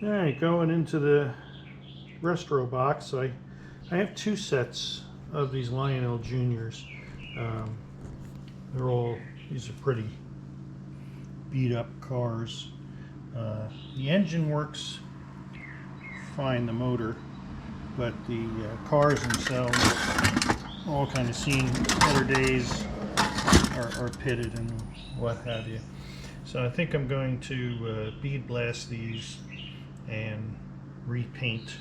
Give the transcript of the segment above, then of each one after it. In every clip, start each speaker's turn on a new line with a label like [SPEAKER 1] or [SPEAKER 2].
[SPEAKER 1] Alright, going into the Restro box, I have two sets of these Lionel Juniors. These are pretty beat up cars. The engine works fine, the motor, but the cars themselves all kind of seen better days, are pitted and what have you. So I think I'm going to bead blast these and repaint.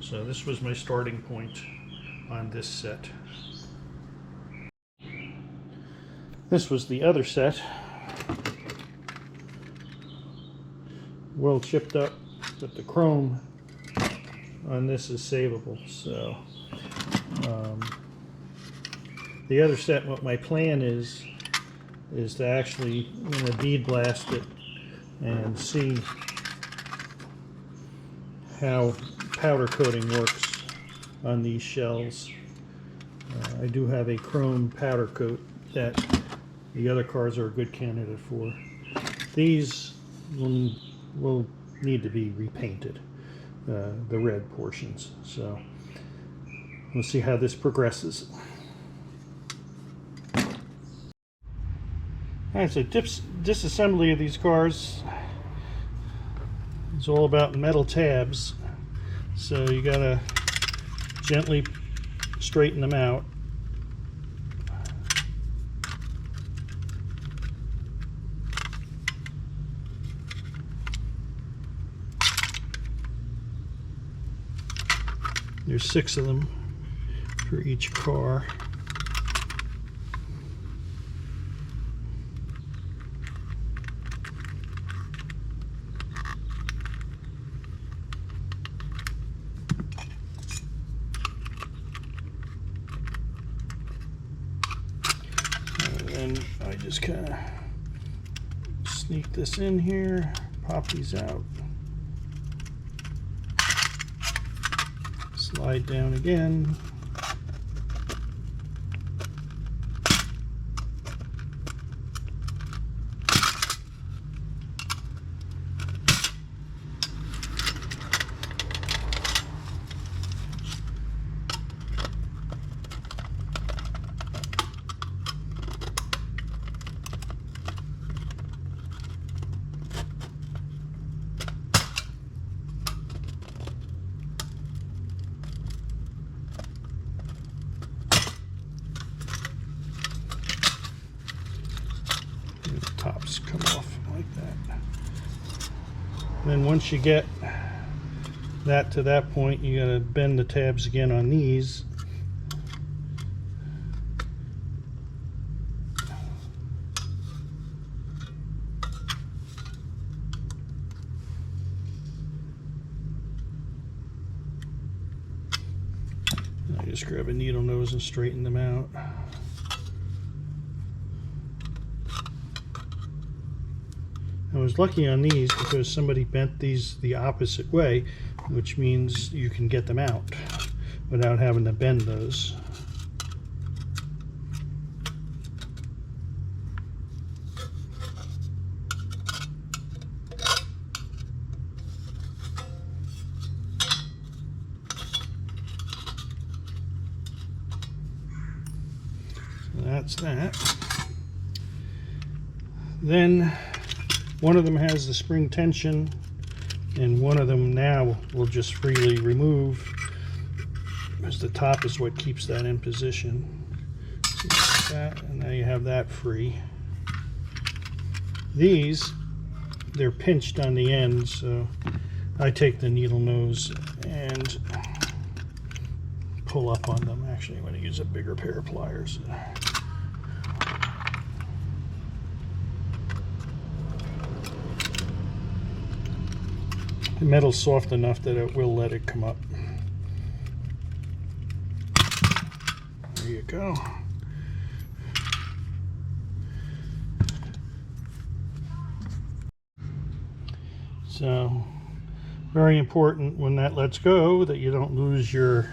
[SPEAKER 1] So this was my starting point on this set. This was the other set. Well chipped up, but the chrome on this is savable. So the other set, what my plan is to actually bead blast it and see how powder coating works on these shells. I do have a chrome powder coat that the other cars are a good candidate for. These will need to be repainted, the red portions. So we'll see how this progresses. Alright, so disassembly of these cars is all about metal tabs. So you gotta gently straighten them out. There's 6 of them for each car. And I just kind of sneak this in here, pop these out. Slide down again. Tops come off like that. And then once you get that to that point, you gotta bend the tabs again on these. I just grab a needle nose and straighten them out. I was lucky on these because somebody bent these the opposite way, which means you can get them out without having to bend those. So that's that. Then one of them has the spring tension, and one of them now will just freely remove, because the top is what keeps that in position. So like that, and now you have that free. These, they're pinched on the end, so I take the needle nose and pull up on them. Actually, I'm going to use a bigger pair of pliers. The metal's soft enough that it will let it come up. There you go. So, very important when that lets go that you don't lose your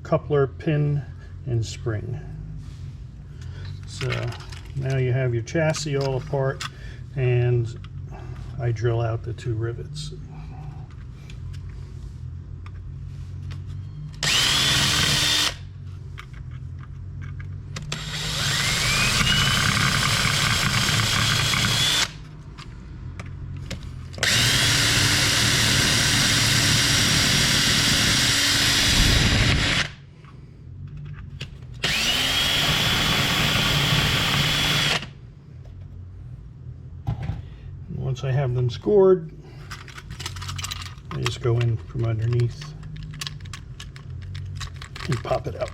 [SPEAKER 1] coupler, pin, and spring. So now you have your chassis all apart, and I drill out the 2 rivets. Once I have them scored, I just go in from underneath and pop it out.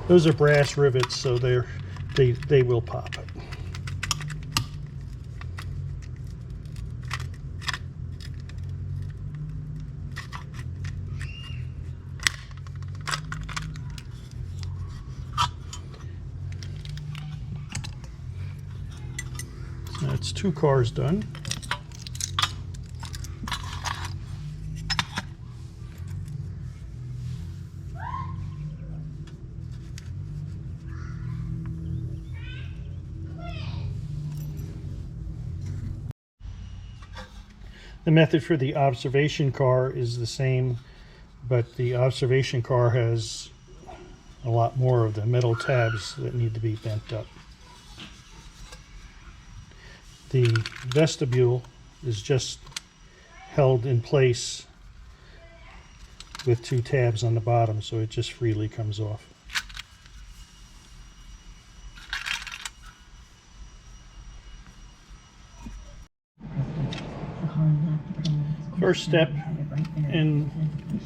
[SPEAKER 1] Those are brass rivets, so they will pop. That's 2 cars done. The method for the observation car is the same, but the observation car has a lot more of the metal tabs that need to be bent up. The vestibule is just held in place with 2 tabs on the bottom, so it just freely comes off. First step in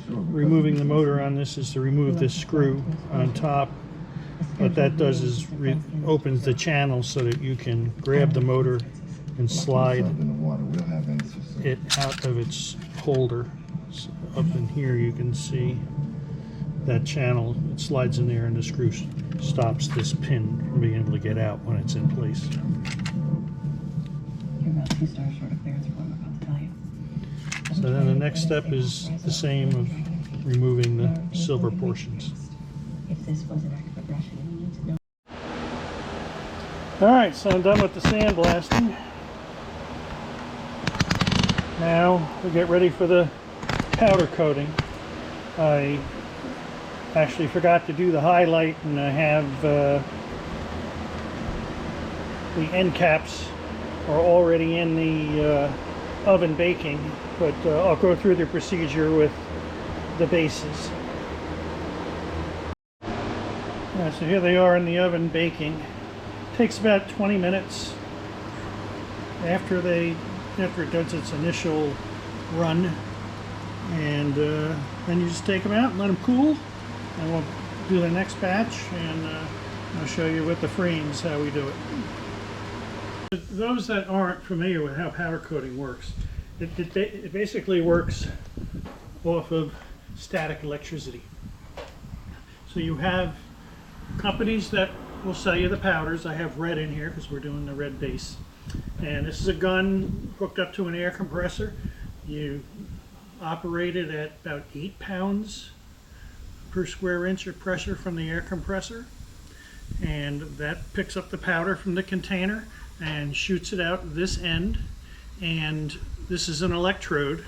[SPEAKER 1] removing the motor on this is to remove this screw on top. What that does is opens the channel so that you can grab the motor and slide it out of its holder. So up in here you can see that channel. It slides in there and the screw stops this pin from being able to get out when it's in place.
[SPEAKER 2] You're about 2 stars short of clearance for what I'm about to tell you.
[SPEAKER 1] So then the next step is the same of removing the silver portions.
[SPEAKER 2] If this was an act of aggression, you need to know.
[SPEAKER 1] Alright, so I'm done with the sandblasting. Now we get ready for the powder coating. I actually forgot to do the highlight, and I have the end caps are already in the oven baking, but I'll go through the procedure with the bases. So here they are in the oven baking. Takes about 20 minutes after it does its initial run, and then you just take them out and let them cool, and we'll do the next batch, and I'll show you with the frames how we do it. Those that aren't familiar with how powder coating works, it basically works off of static electricity. So you have companies that will sell you the powders. I have red in here because we're doing the red base. And this is a gun hooked up to an air compressor. You operate it at about 8 pounds per square inch of pressure from the air compressor. And that picks up the powder from the container and shoots it out this end. And this is an electrode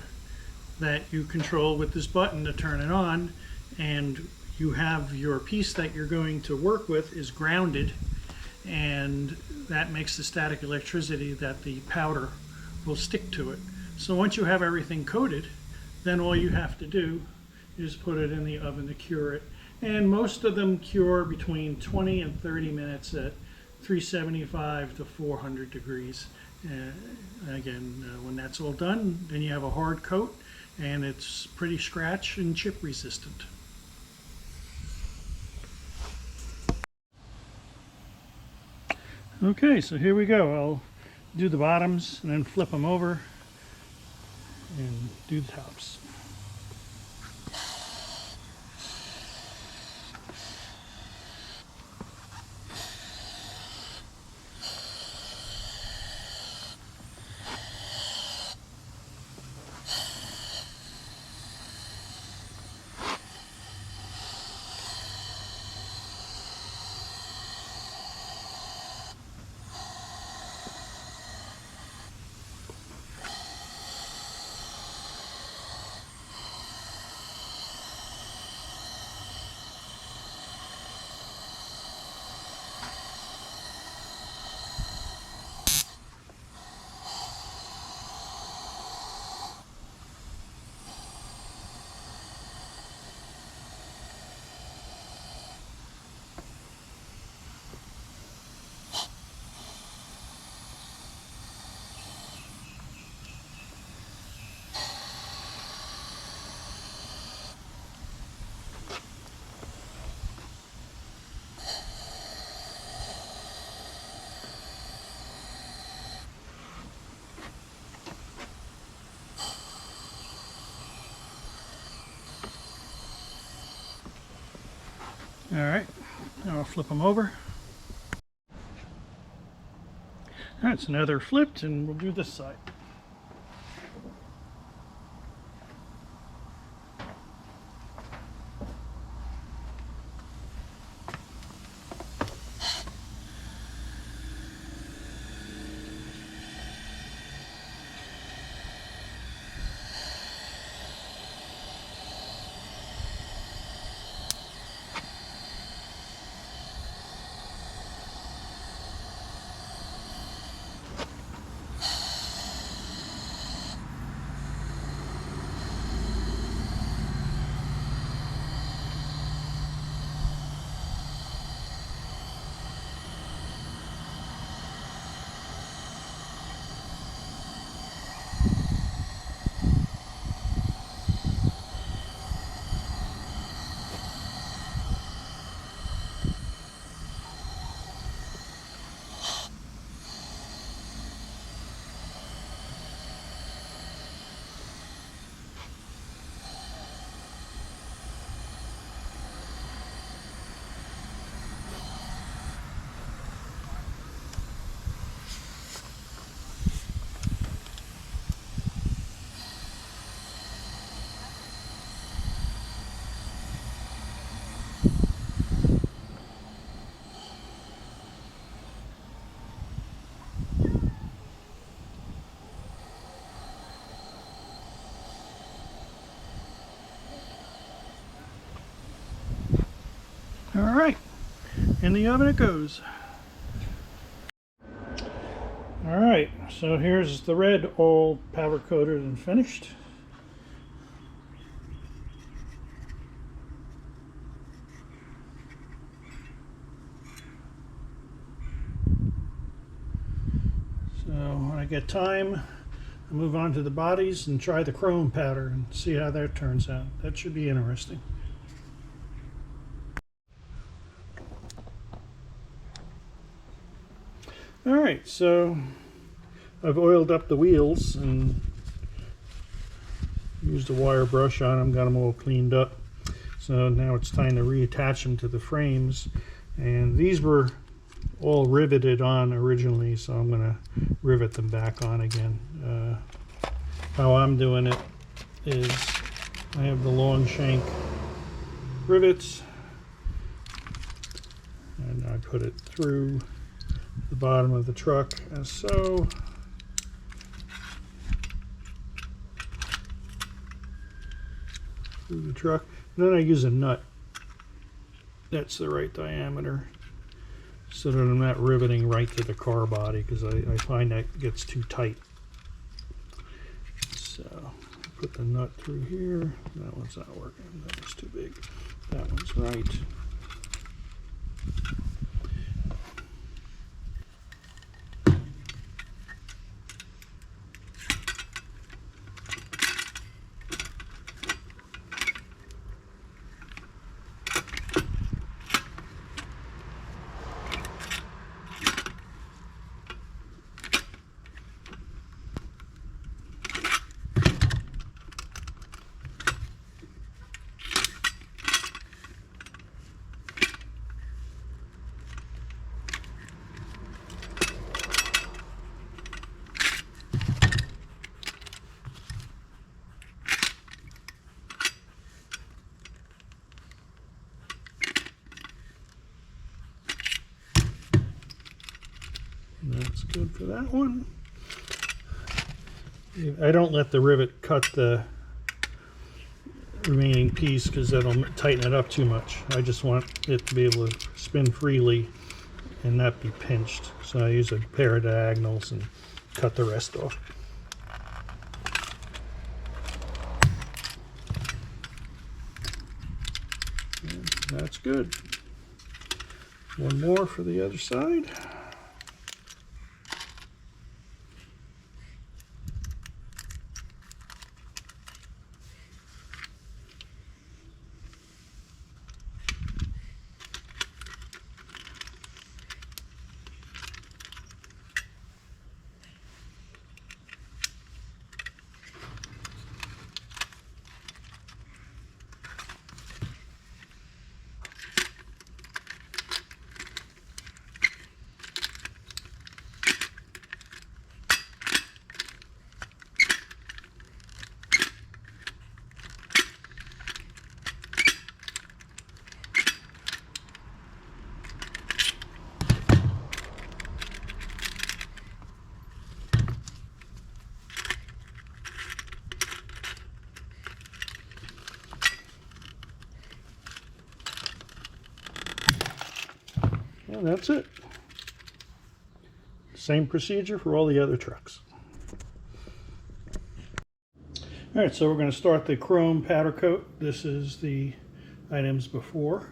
[SPEAKER 1] that you control with this button to turn it on. And you have your piece that you're going to work with is grounded, and that makes the static electricity that the powder will stick to it. So once you have everything coated, then all you have to do is put it in the oven to cure it. And most of them cure between 20 and 30 minutes at 375 to 400 degrees. Again, when that's all done, then you have a hard coat, and it's pretty scratch and chip resistant. Okay, so here we go. I'll do the bottoms and then flip them over and do the tops. All right, now I'll flip them over. That's another flipped, and we'll do this side. All right, in the oven it goes. All right, so here's the red all powder coated and finished. So when I get time, I'll move on to the bodies and try the chrome powder and see how that turns out. That should be interesting. All right, so I've oiled up the wheels and used a wire brush on them, got them all cleaned up. So now it's time to reattach them to the frames. And these were all riveted on originally, so I'm going to rivet them back on again. How I'm doing it is I have the long shank rivets, and I put it through the bottom of the truck as so. Through the truck. And then I use a nut that's the right diameter so that I'm not riveting right to the car body, because I find that gets too tight. So put the nut through here. That one's not working. That one's too big. That one's right. That's good for that one. I don't let the rivet cut the remaining piece because that'll tighten it up too much. I just want it to be able to spin freely and not be pinched. So I use a pair of diagonals and cut the rest off. And that's good. One more for the other side. that's it. Same procedure for all the other trucks. All right, so we're going to start the chrome powder coat. This is the items before.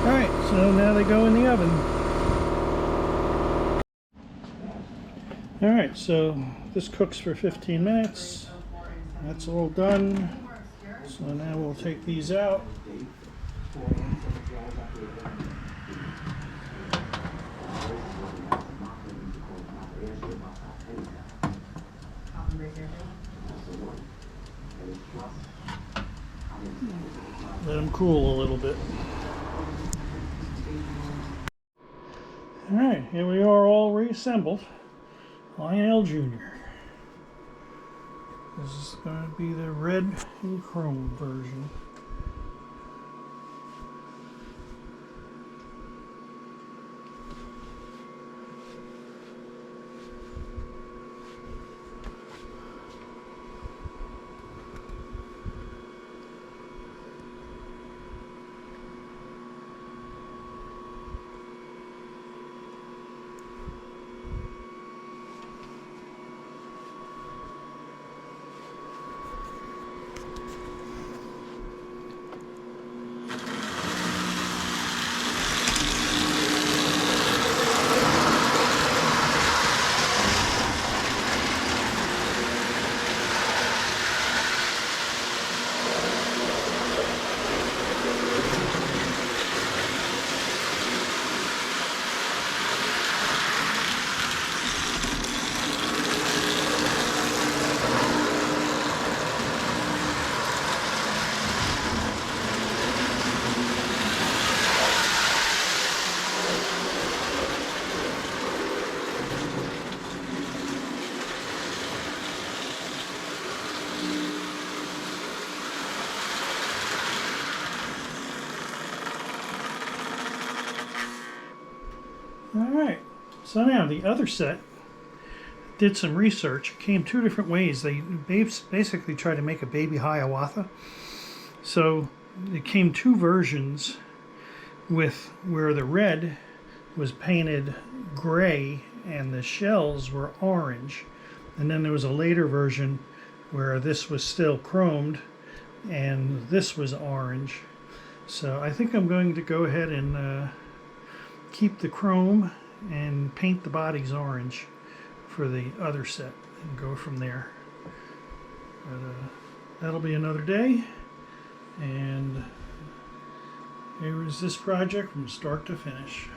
[SPEAKER 1] Alright, so now they go in the oven. Alright, so this cooks for 15 minutes. That's all done. So now we'll take these out. Let them cool a little bit. Alright, here we are all reassembled. Lionel Jr. This is going to be the red and chrome version. Alright, so now the other set did some research. It came two different ways. They basically tried to make a baby Hiawatha. So it came two versions, with where the red was painted gray and the shells were orange. And then there was a later version where this was still chromed and this was orange. So I think I'm going to go ahead and keep the chrome and paint the bodies orange for the other set and go from there. But that'll be another day, and here is this project from start to finish.